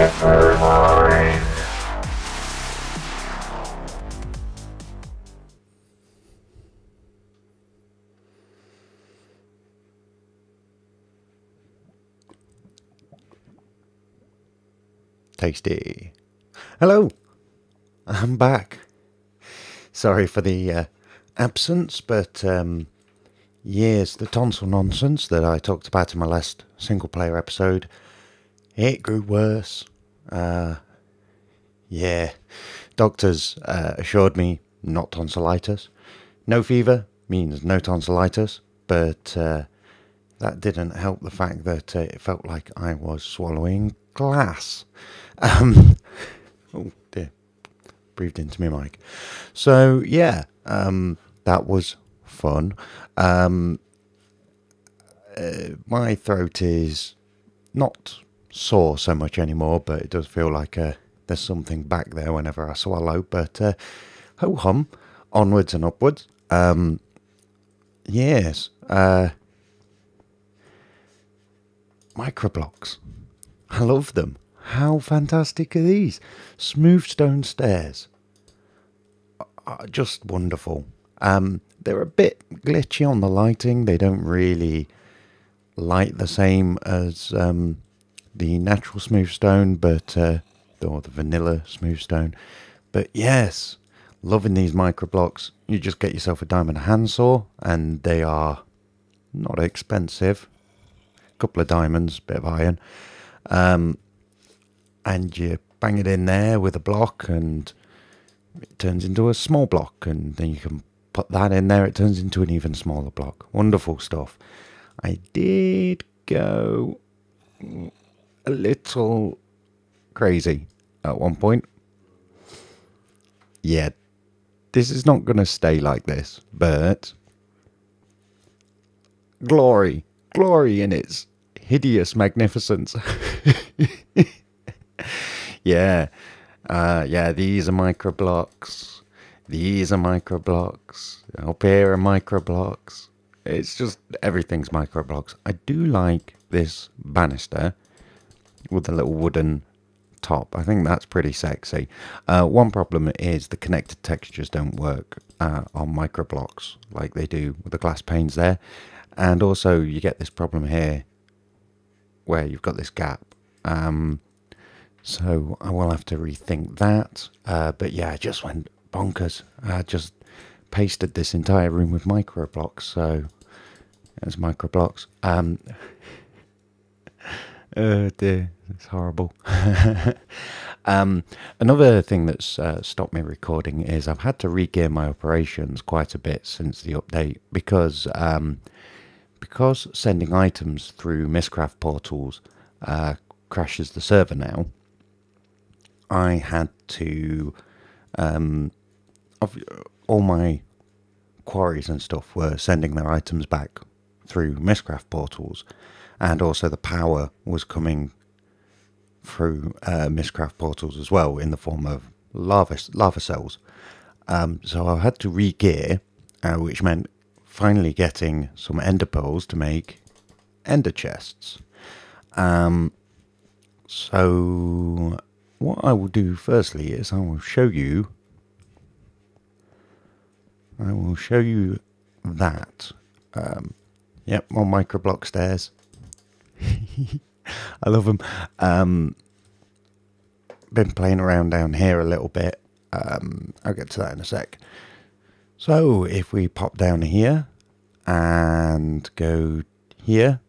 Hypermine. Tasty. Hello, I'm back. Sorry for the absence, but yes, the tonsil nonsense that I talked about in my last single player episode, it grew worse. Yeah, doctors assured me not tonsillitis. No fever means no tonsillitis, but that didn't help the fact that it felt like I was swallowing glass. Oh dear, breathed into my mic. So yeah, that was fun. My throat is not sore so much anymore, but it does feel like there's something back there whenever I swallow. But ho hum, onwards and upwards. Yes, microblocks. I love them. How fantastic are these? Smooth stone stairs. Just wonderful. They're a bit glitchy on the lighting. They don't really light the same as the natural smooth stone, but or the vanilla smooth stone. But yes, loving these microblocks. You just get yourself a diamond handsaw, and they are not expensive. A couple of diamonds, bit of iron. And you bang it in there with a block and it turns into a small block, and then you can put that in there, it turns into an even smaller block. Wonderful stuff. I did go a little crazy at one point. Yeah, this is not going to stay like this, but glory in its hideous magnificence. Yeah, these are microblocks. These are microblocks. Up here are microblocks. It's just, everything's microblocks. I do like this banister with the little wooden top. I think that's pretty sexy. One problem is the connected textures don't work on microblocks like they do with the glass panes there. And also you get this problem here where you've got this gap. So I will have to rethink that. But yeah, I just went bonkers. I just pasted this entire room with microblocks. So there's microblocks. Oh dear, it's horrible. Another thing that's stopped me recording is I've had to re-gear my operations quite a bit since the update because sending items through Mistcraft portals crashes the server now. I had to all my quarries and stuff were sending their items back through Mistcraft portals, and also the power was coming through Mistcraft portals as well in the form of lava cells. So I had to re-gear, which meant finally getting some ender pearls to make ender chests. So what I will do firstly is I will show you that. Yep, more microblock stairs. I love them. Been playing around down here a little bit. I'll get to that in a sec. So if we pop down here and go here.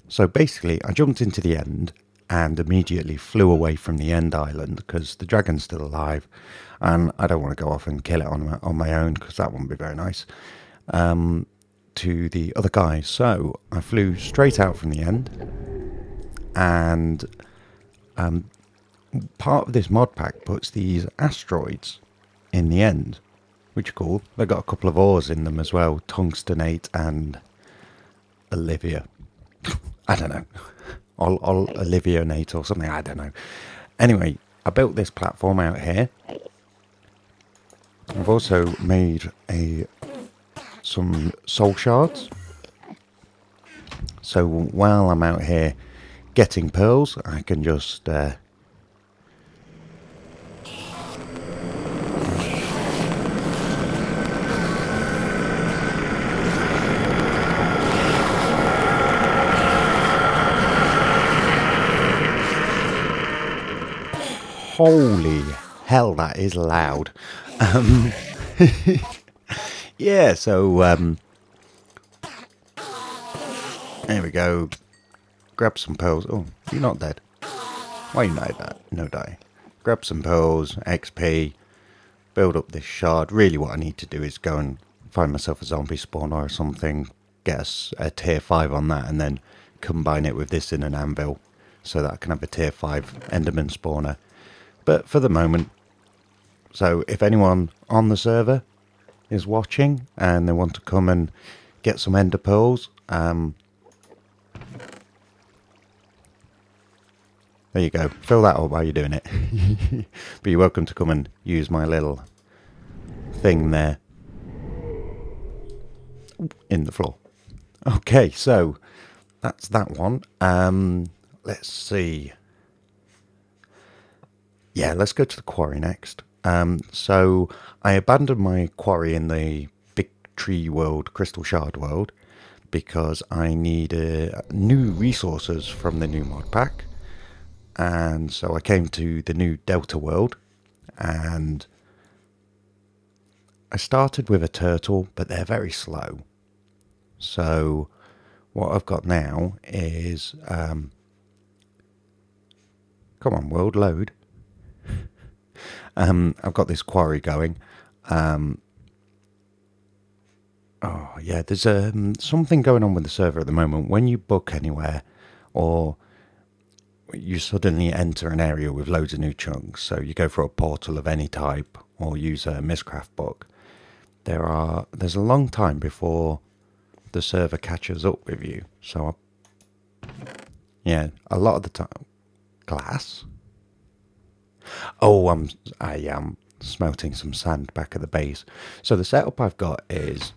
So basically I jumped into the end and immediately flew away from the end island because the dragon's still alive and I don't want to go off and kill it on my own because that wouldn't be very nice. To the other guy. So I flew straight out from the end, and part of this mod pack puts these asteroids in the end, which are cool. They've got a couple of ores in them as well, tungstenate and Olivia. I don't know. Olivionate or something, I don't know. Anyway, I built this platform out here. I've also made some soul shards. So while I'm out here getting pearls, I can just Holy hell, that is loud. Yeah, so there we go. Grab some pearls. Oh, you're not dead. Why you not that? No die. Grab some pearls, XP, build up this shard. Really what I need to do is go and find myself a zombie spawner or something, get us a tier 5 on that, and then combine it with this in an anvil so that I can have a tier 5 enderman spawner. But for the moment, so if anyone on the server is watching and they want to come and get some ender pearls, there you go. Fill that up while you're doing it. But you're welcome to come and use my little thing there in the floor. Okay, so that's that one. Let's see. Yeah, let's go to the quarry next. So I abandoned my quarry in the big tree world, crystal shard world, because I need new resources from the new mod pack. And so I came to the new Delta world, and I started with a turtle, but they're very slow. So what I've got now is, come on world, load. I've got this quarry going. Oh yeah, there's something going on with the server at the moment. When you book anywhere, or you suddenly enter an area with loads of new chunks, so you go for a portal of any type or use a Mistcraft book, there's a long time before the server catches up with you. So yeah, a lot of the time. Glass? Oh, I am smelting some sand back at the base. So the setup I've got is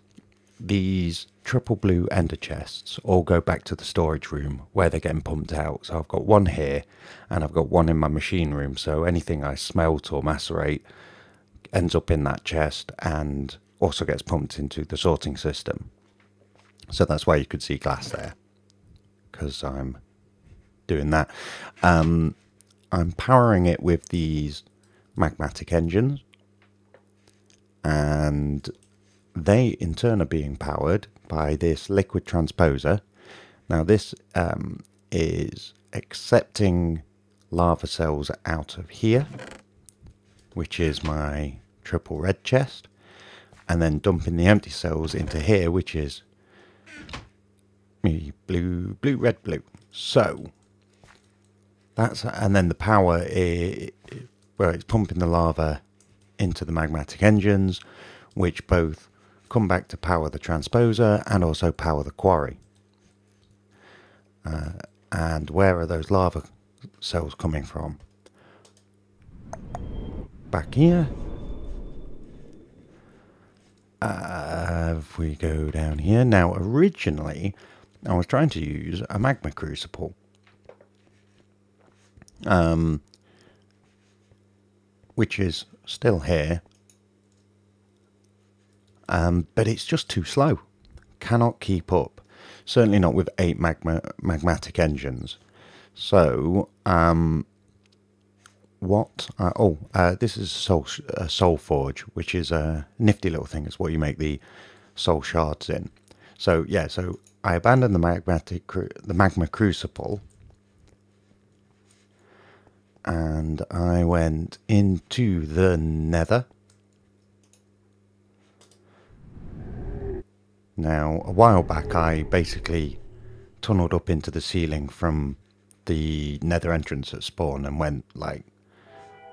these triple blue ender chests all go back to the storage room where they're getting pumped out. So I've got one here and I've got one in my machine room. So anything I smelt or macerate ends up in that chest and also gets pumped into the sorting system. So that's why you could see glass there, because I'm doing that. I'm powering it with these magmatic engines, and they in turn are being powered by this liquid transposer. Now this is accepting lava cells out of here, which is my triple red chest, and then dumping the empty cells into here, which is me blue, blue, red, blue. So that's, and then the power is, well, it's pumping the lava into the magmatic engines, which both come back to power the transposer and also power the quarry. And where are those lava cells coming from? Back here. If we go down here. Now, originally, I was trying to use a magma crucible. Which is still here. But it's just too slow. Cannot keep up. Certainly not with 8 magmatic engines. So, this is a soul forge, which is a nifty little thing. It's what you make the soul shards in. So yeah, so I abandoned the magma crucible, and I went into the nether. Now, a while back, I basically tunneled up into the ceiling from the nether entrance at spawn and went, like,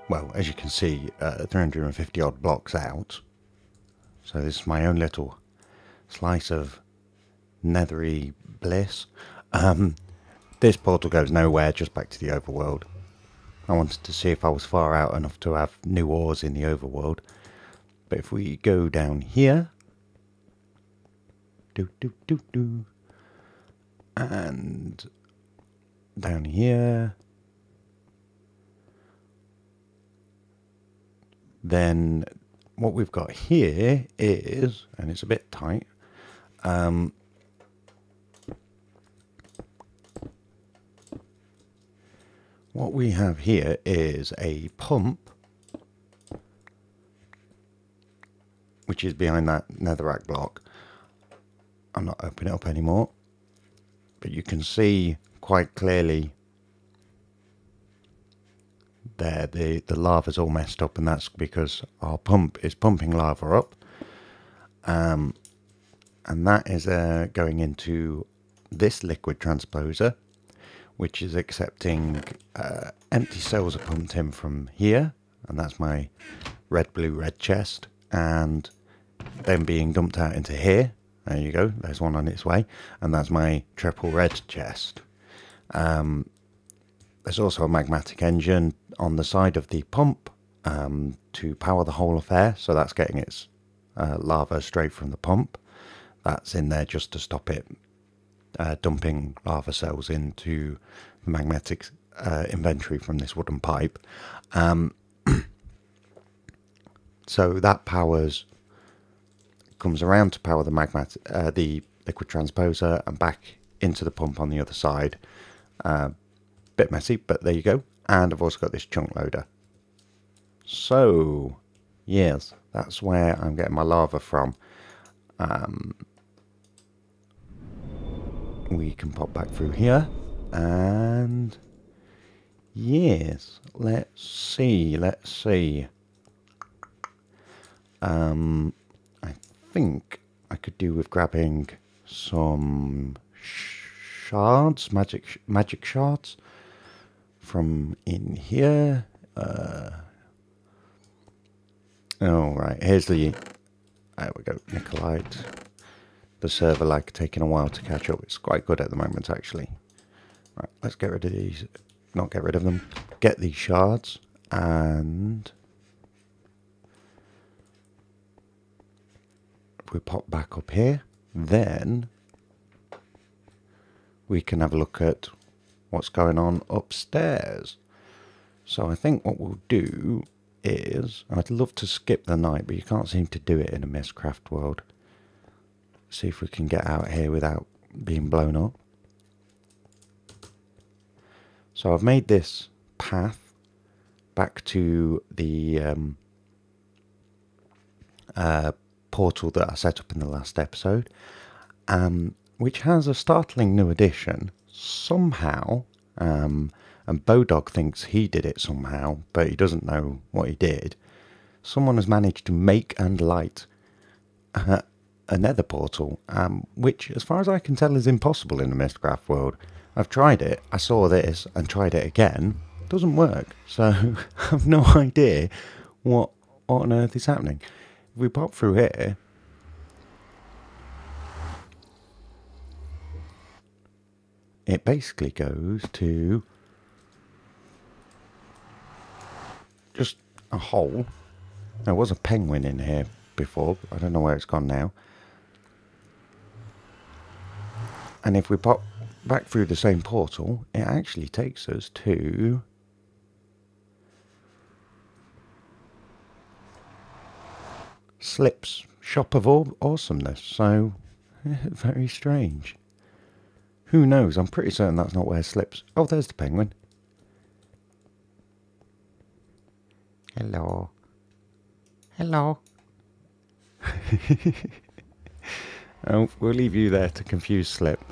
well, as you can see, 350 odd blocks out. So this is my own little slice of nethery bliss. This portal goes nowhere, just back to the overworld. I wanted to see if I was far out enough to have new ores in the overworld. But if we go down here, and down here, then what we've got here is, and it's a bit tight, what we have here is a pump, which is behind that netherrack block. I'm not opening it up anymore, but you can see quite clearly there the lava's all messed up, and that's because our pump is pumping lava up, and that is going into this liquid transposer, which is accepting empty cells are pumped in from here, and that's my red, blue, red chest, and then being dumped out into here. There you go, there's one on its way, and that's my triple red chest. There's also a magmatic engine on the side of the pump to power the whole affair, so that's getting its lava straight from the pump. That's in there just to stop it dumping lava cells into the magnetic inventory from this wooden pipe. So that comes around to power the liquid transposer and back into the pump on the other side. Bit messy, but there you go. And I've also got this chunk loader. So yes, that's where I'm getting my lava from. We can pop back through here, and yes, let's see. I think I could do with grabbing some shards, magic shards from in here. Oh right, here's the, there we go, Nikolite. The server like taking a while to catch up. It's quite good at the moment actually. Right, let's get rid of these, not get rid of them, get these shards, and if we pop back up here, then we can have a look at what's going on upstairs. So I think what we'll do is, I'd love to skip the night, but you can't seem to do it in a Mistcraft world. See if we can get out here without being blown up. So I've made this path back to the portal that I set up in the last episode, which has a startling new addition somehow, and Bodog thinks he did it somehow, but he doesn't know what he did. Someone has managed to make and light a nether portal, which as far as I can tell is impossible in the Mistcraft world. I've tried it, I saw this and tried it again, it doesn't work, so I've no idea what on earth is happening. If we pop through here, it basically goes to just a hole. There was a penguin in here before, I don't know where it's gone now. And if we pop back through the same portal, it actually takes us to Slip's Shop of Awesomeness. So, very strange. Who knows? I'm pretty certain that's not where Slip's... Oh, there's the penguin. Hello. Hello. Oh, we'll leave you there to confuse Slip.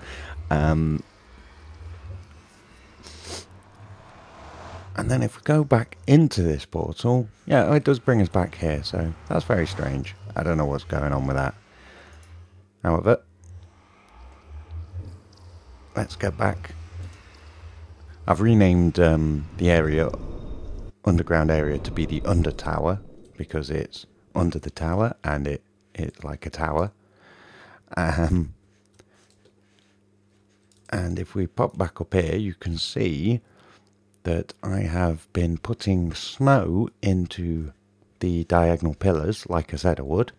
And then if we go back into this portal, yeah, it does bring us back here, so that's very strange. I don't know what's going on with that. However, let's get back. I've renamed the area, underground area, to be the Under Tower, because it's under the tower and it's like a tower. And if we pop back up here, you can see that I have been putting snow into the diagonal pillars, like I said I would.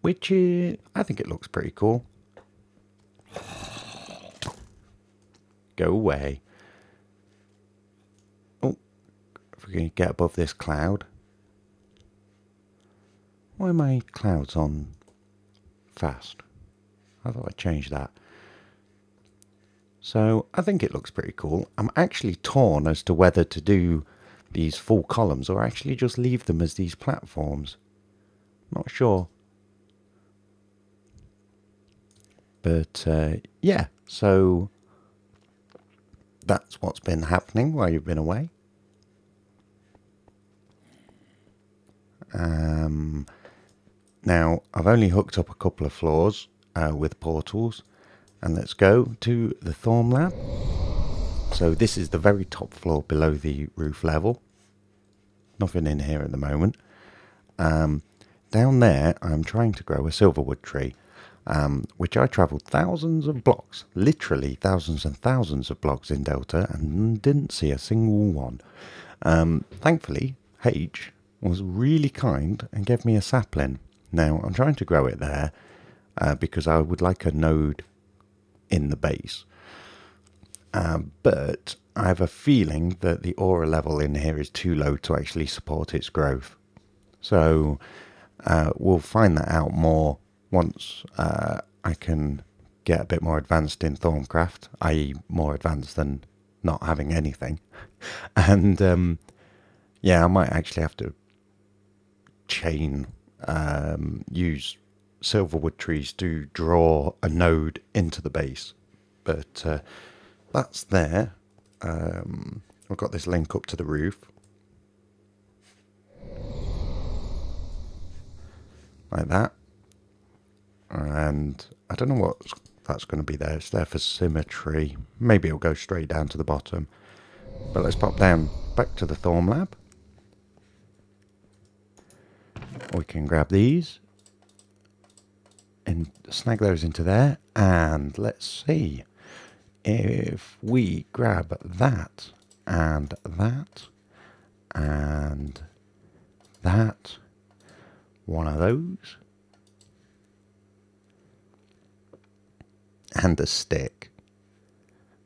Which is, I think it looks pretty cool. Go away. Oh, if we can get above this cloud. Why are my clouds on fast? I thought I'd change that. So I think it looks pretty cool. I'm actually torn as to whether to do these full columns or actually just leave them as these platforms. Not sure. But yeah, so that's what's been happening while you've been away. Now, I've only hooked up a couple of floors with portals. And let's go to the Thaum lab. So this is the very top floor below the roof level. Nothing in here at the moment. Down there, I'm trying to grow a silverwood tree, which I travelled thousands of blocks, literally thousands and thousands of blocks in Delta, and didn't see a single one. Thankfully, H was really kind and gave me a sapling. Now, I'm trying to grow it there because I would like a node in the base. But I have a feeling that the aura level in here is too low to actually support its growth. So we'll find that out more once I can get a bit more advanced in Thaumcraft, i.e. more advanced than not having anything. And yeah, I might actually have to use silverwood trees to draw a node into the base. But that's there. I've got this link up to the roof. Like that. And I don't know what that's going to be there. It's there for symmetry. Maybe it'll go straight down to the bottom. But let's pop down back to the Thaum lab. We can grab these and snag those into there. And let's see if we grab that and that and that. One of those. And a stick.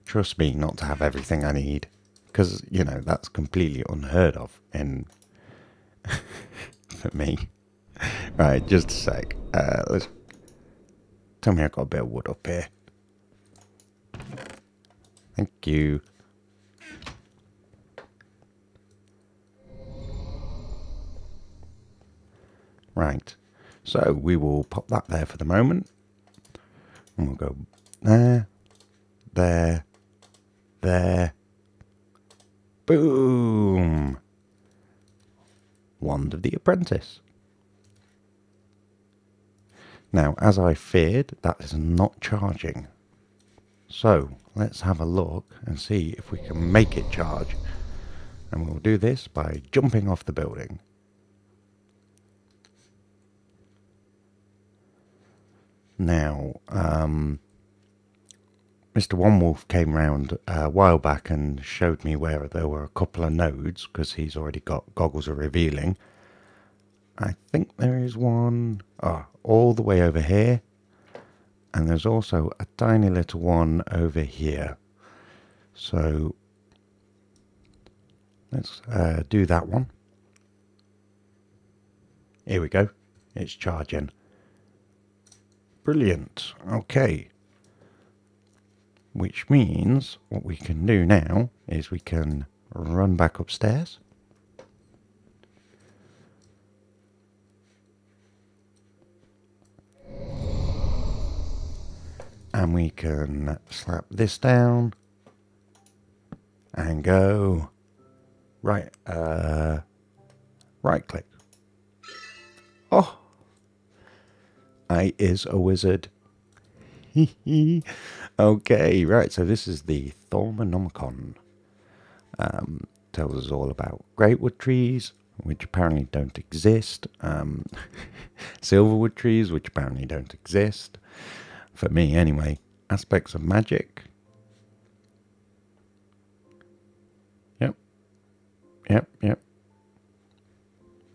Trust me not to have everything I need. Because, you know, that's completely unheard of in for me. Right, just a sec. Let's tell me I've got a bit of wood up here. Thank you. Right, so we will pop that there for the moment. And we'll go there, there, there. Boom! Wand of the Apprentice. Now, as I feared, that is not charging. So, let's have a look and see if we can make it charge. And we'll do this by jumping off the building. Now, Mr. One Wolf came round a while back and showed me where there were a couple of nodes, because he's already got goggles of revealing. I think there is one all the way over here, and there's also a tiny little one over here. So let's do that one. Here we go. It's charging. Brilliant. Okay. Which means what we can do now is we can run back upstairs. And we can slap this down and go right click. Oh, I is a wizard. Okay, right, so this is the Thaumonomicon. Tells us all about greatwood trees, which apparently don't exist. Silverwood trees, which apparently don't exist. For me, anyway. Aspects of magic. Yep.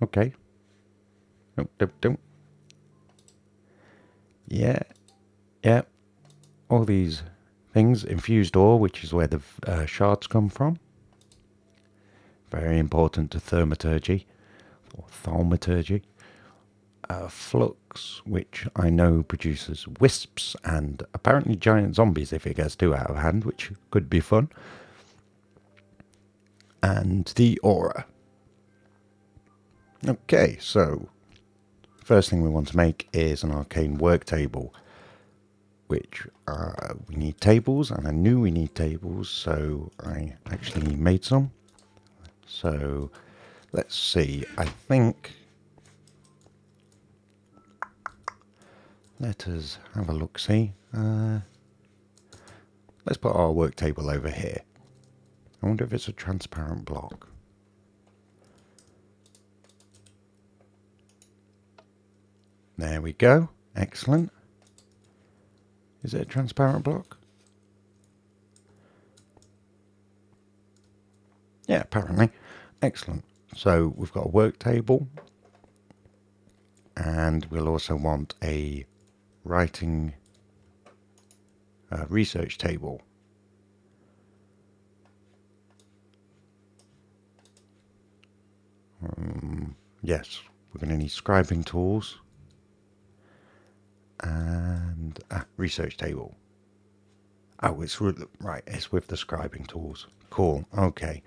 Okay. Don't. Yeah. All these things. Infused ore, which is where the shards come from. Very important to thaumaturgy. Or thaumaturgy. flux, which I know produces wisps and apparently giant zombies if it gets too out of hand, which could be fun. And the aura. Okay, so first thing we want to make is an arcane work table, which we need tables, and I knew we need tables, so I actually made some. So let's see, I think, let us have a look, see. Let's put our work table over here. I wonder if it's a transparent block. There we go, excellent. Is it a transparent block? Yeah, apparently. Excellent. So we've got a work table, and we'll also want a writing research table. Yes, we're going to need scribing tools and research table. Oh, it's right. It's with the scribing tools. Cool. Okay.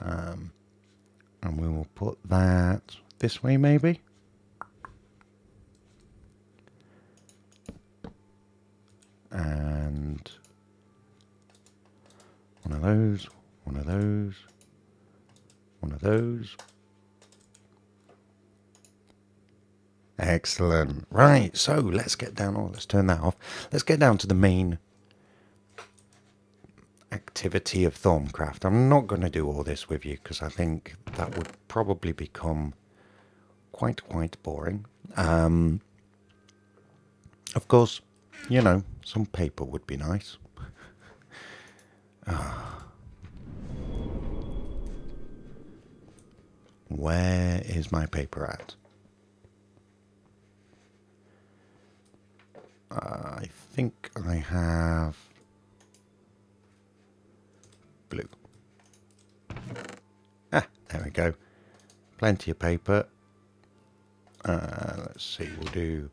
And we will put that this way, maybe. And one of those, one of those, one of those. Excellent. Right, so let's get down. Oh, let's turn that off. Let's get down to the main activity of Thaumcraft. I'm not going to do all this with you because I think that would probably become quite boring. Of course, you know, some paper would be nice. Where is my paper at? I think I have blue. Ah, there we go. Plenty of paper. Let's see, we'll do...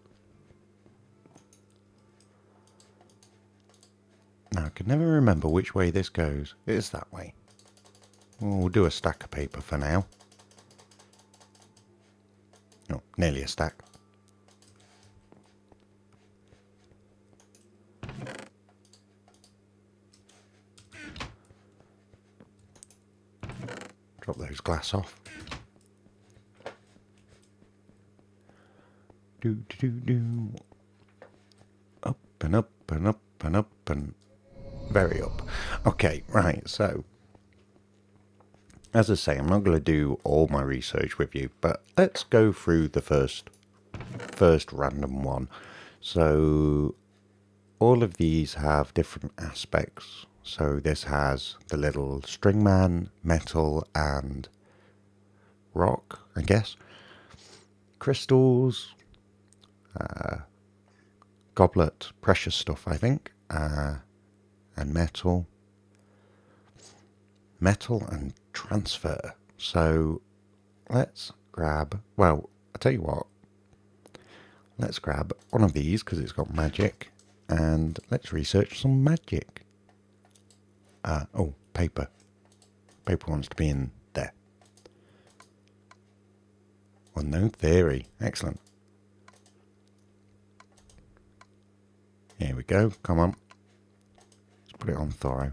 Now, I can never remember which way this goes. It is that way. We'll do a stack of paper for now. Oh, nearly a stack. Drop those glass off. Do. Up and up and up and up and very up. Okay, right, so as I say, I'm not going to do all my research with you, but let's go through the first random one. So all of these have different aspects. So this has the little string man, metal and rock, I guess. Crystals, goblet, precious stuff, I think, and metal. Metal and transfer. So let's grab, well, I'll tell you what. Let's grab one of these because it's got magic, and let's research some magic. Oh, paper. Paper wants to be in there. Unknown theory. Excellent. Here we go. Come on. Let's put it on thorough.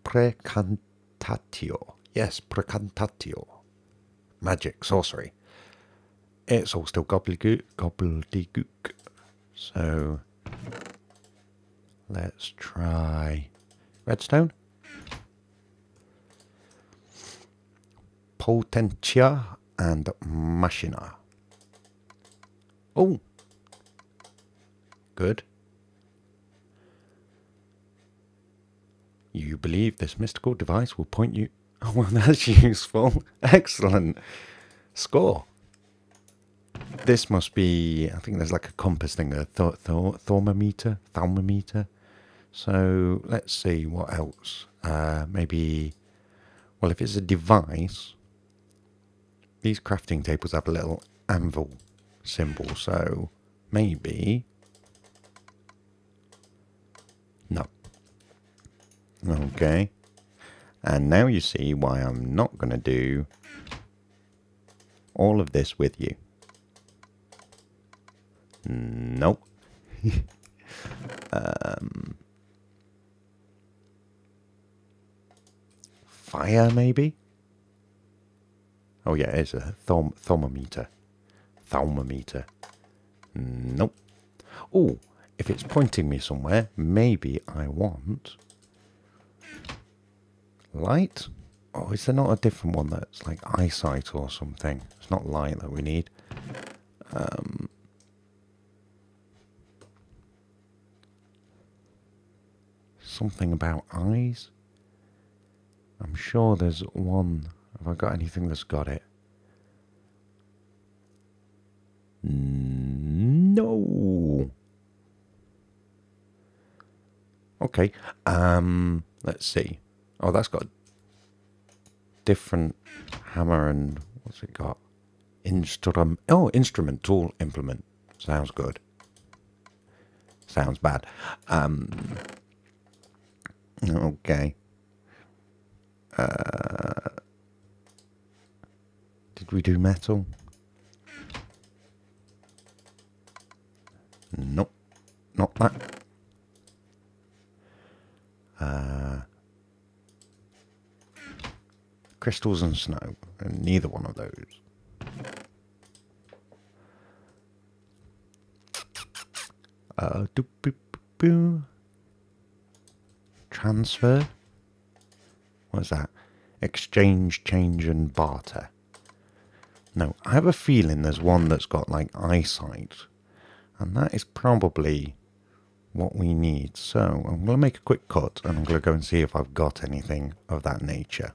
Precantatio. Yes, precantatio. Magic, sorcery. It's all still gobbledygook. So let's try redstone. Potentia and machina. Oh, good. You believe this mystical device will point you... Oh, well, that's useful. Excellent. Score. This must be... I think there's like a compass thing, a thermometer. So let's see what else. Maybe, well, if it's a device, these crafting tables have a little anvil symbol, so maybe, no. Okay. And now you see why I'm not going to do all of this with you. Nope. Fire, maybe? Oh yeah, it's a thermometer. Thermometer. Nope. Oh, if it's pointing me somewhere, maybe I want light? Oh, is there not a different one that's like eyesight or something? It's not light that we need. Something about eyes? I'm sure there's one. Have I got anything that's got it? No. Okay. Let's see. Oh, that's got a different hammer and what's it got? Instrument tool implement. Sounds good. Sounds bad. Okay. Did we do metal? Nope. Not that. Crystals and snow. And neither one of those. Transfer? What's that? Exchange, change and barter. No, I have a feeling there's one that's got like eyesight. And that is probably what we need. So I'm going to make a quick cut and I'm going to go and see if I've got anything of that nature.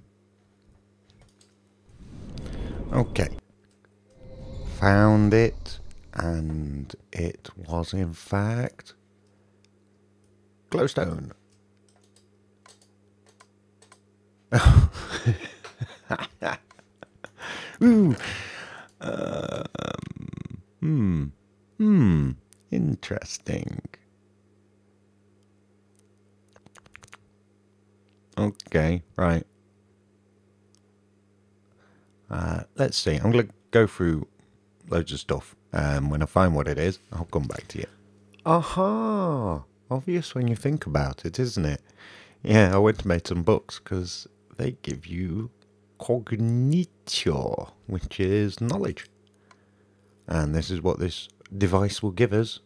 Okay. Found it. And it was in fact glowstone. Ooh. Interesting. Okay, right. Let's see. I'm going to go through loads of stuff. When I find what it is, I'll come back to you. Aha! Obvious when you think about it, isn't it? Yeah, I went to make some books because they give you cognitio, which is knowledge. And this is what this device will give us.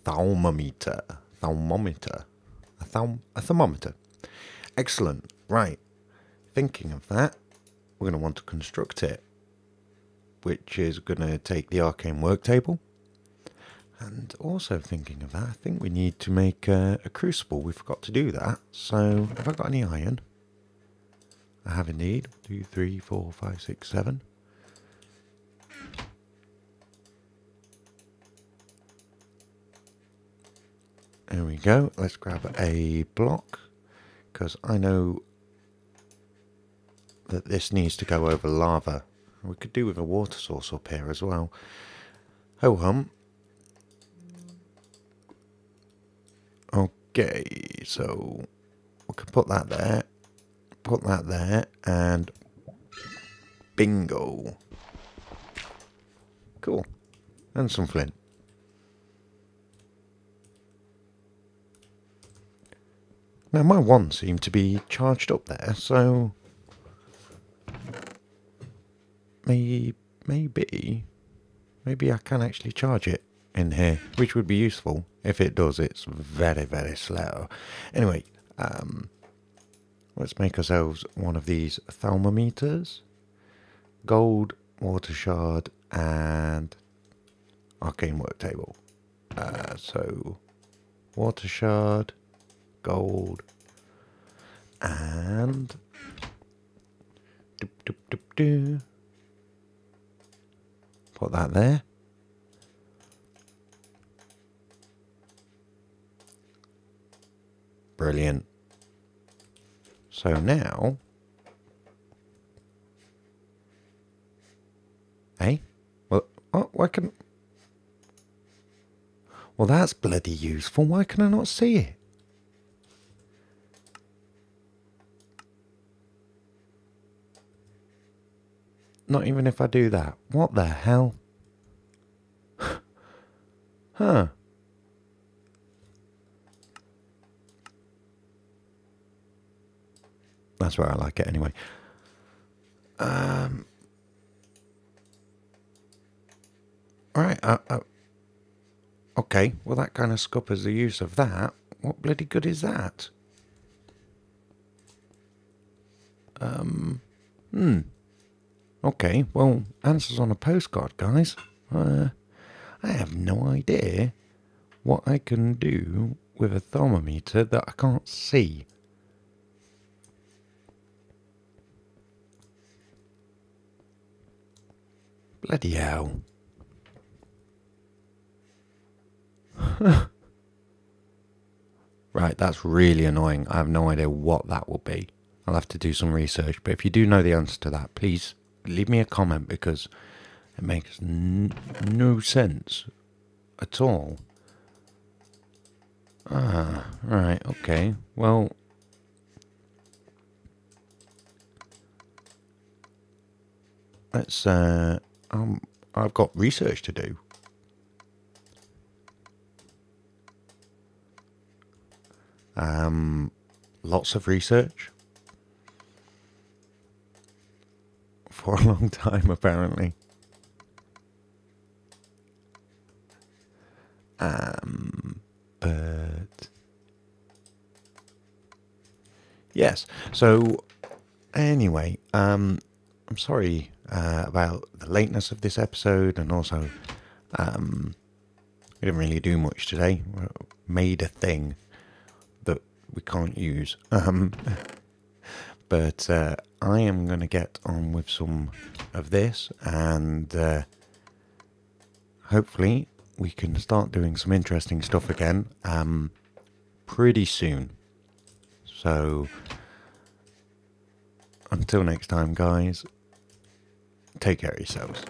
Thermometer. A thermometer. Excellent. Right. Thinking of that, we're going to want to construct it, which is going to take the arcane work table. And also thinking of that, I think we need to make a crucible. We forgot to do that. So, have I got any iron? I have indeed. 2, 3, 4, 5, 6, 7. There we go. Let's grab a block, because I know that this needs to go over lava. We could do with a water source up here as well. Ho hum. Okay, so we can put that there, and bingo. Cool. And some flint. Now my one seemed to be charged up there, so maybe I can actually charge it in here, which would be useful. If it does, it's very, very slow. Anyway, let's make ourselves one of these thermometers. Gold, water shard, and arcane work table. So, water shard, gold, and put that there. Brilliant. So now... Hey? Well, oh, why can... Well, that's bloody useful. Why can I not see it? Not even if I do that. What the hell? Huh. That's where I like it anyway. Alright, okay, well that kind of scuppers the use of that. What bloody good is that? Okay, well, answers on a postcard, guys. I have no idea what I can do with a thermometer that I can't see. Bloody hell. Right, that's really annoying. I have no idea what that will be. I'll have to do some research. But if you do know the answer to that, please leave me a comment, because it makes no sense at all. Ah, right, okay. Well, let's, I've got research to do. Lots of research. For a long time, apparently. But... Yes, so... Anyway, I'm sorry about the lateness of this episode, and also we didn't really do much today. We made a thing that we can't use. But I am going to get on with some of this, and hopefully we can start doing some interesting stuff again pretty soon. So until next time, guys, take care of yourselves.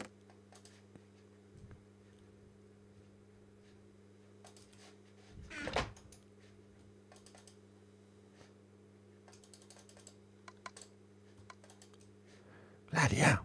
Bloody hell.